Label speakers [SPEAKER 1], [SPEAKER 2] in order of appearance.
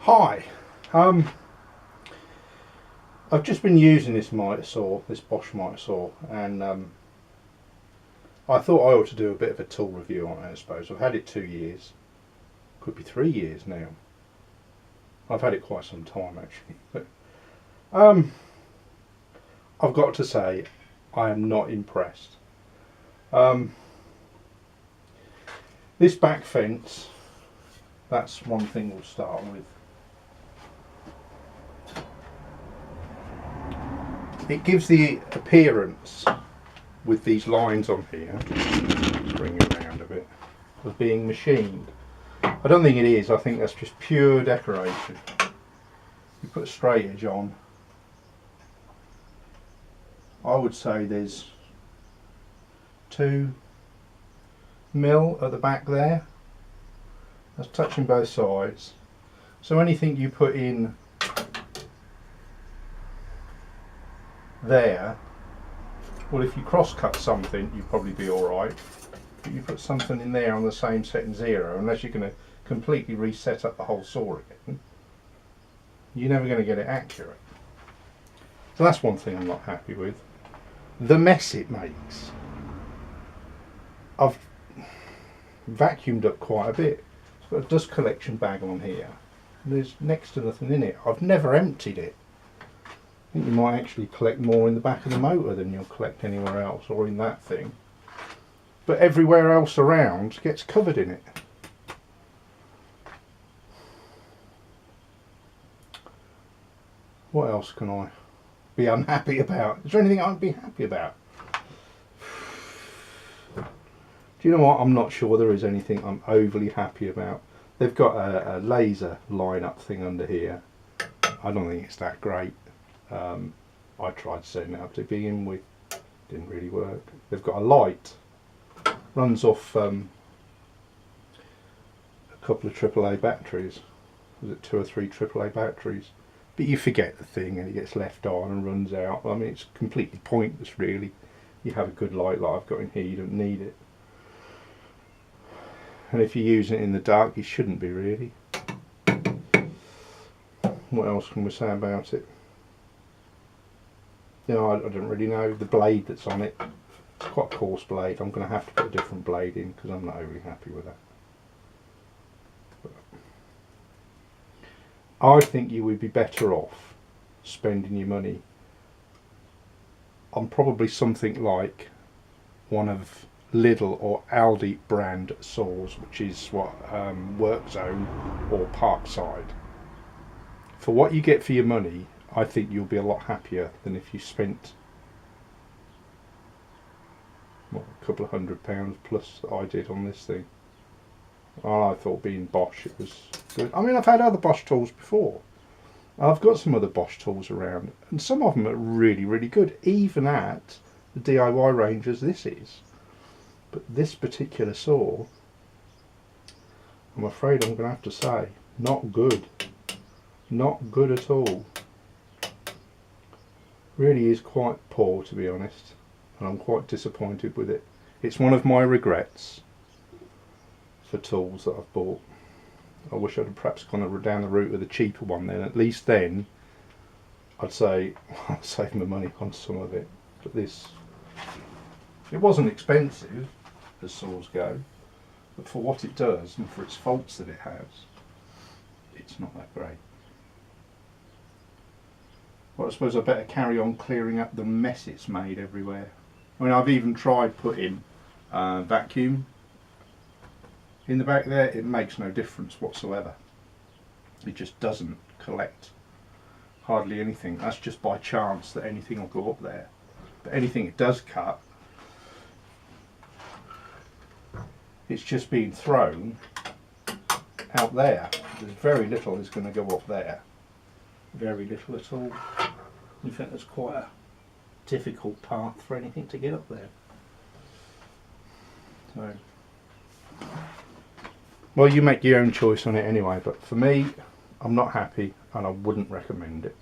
[SPEAKER 1] Hi, I've just been using this mitre saw, this Bosch mitre saw, and I thought I ought to do a bit of a tool review on it. I suppose I've had it 2 years, could be 3 years now. I've had it quite some time actually, but I've got to say I am not impressed. This back fence, that's one thing we'll start with. It gives the appearance, with these lines on here, let's bring it around a bit, of being machined. I don't think it is. I think that's just pure decoration. You put a straight edge on, I would say there's 2 mil at the back there. That's touching both sides. So anything you put in there, well, if you cross cut something you'd probably be alright, but you put something in there on the same setting 0, unless you're going to completely reset up the whole saw again, you're never going to get it accurate. So that's one thing I'm not happy with. The mess it makes. I've vacuumed up quite a bit. It's got a dust collection bag on here, and there's next to nothing in it. I've never emptied it. I think you might actually collect more in the back of the motor than you'll collect anywhere else, or in that thing. But everywhere else around gets covered in it. What else can I be unhappy about? Is there anything I'd be happy about? Do you know what? I'm not sure there is anything I'm overly happy about. They've got a laser line up thing under here. I don't think it's that great. I tried setting it up to begin with, didn't really work. They've got a light, runs off a couple of AAA batteries. Was it 2 or 3 AAA batteries? But you forget the thing and it gets left on and runs out. I mean, it's completely pointless really. You have a good light like I've got in here, you don't need it. And if you're using it in the dark, you shouldn't be really. What else can we say about it? You know, I don't really know. The blade that's on it, it's quite a coarse blade. I'm going to have to put a different blade in because I'm not overly happy with that. But I think you would be better off spending your money on probably something like one of Lidl or Aldi brand saws, which is what Work Zone or Parkside. For what you get for your money, I think you'll be a lot happier than if you spent, what, a couple of £100 plus that I did on this thing. I thought being Bosch it was good. I mean, I've had other Bosch tools before. I've got some other Bosch tools around and some of them are really, really good, even at the DIY range as this is. But this particular saw, I'm afraid I'm going to have to say, not good. Not good at all. Really is quite poor, to be honest, and I'm quite disappointed with it. It's one of my regrets for tools that I've bought. I wish I'd have perhaps gone down the route with a cheaper one then. At least then I'd say I'll save my money on some of it. But this, it wasn't expensive as saws go, but for what it does and for its faults that it has, it's not that great. Well, I suppose I better carry on clearing up the mess it's made everywhere. I mean, I've even tried putting vacuum in the back there. It makes no difference whatsoever. It just doesn't collect hardly anything. That's just by chance that anything will go up there. But anything it does cut, it's just being thrown out there. There's very little is going to go up there. Very little at all. In fact, there's quite a difficult path for anything to get up there. So, well, you make your own choice on it anyway, but for me, I'm not happy and I wouldn't recommend it.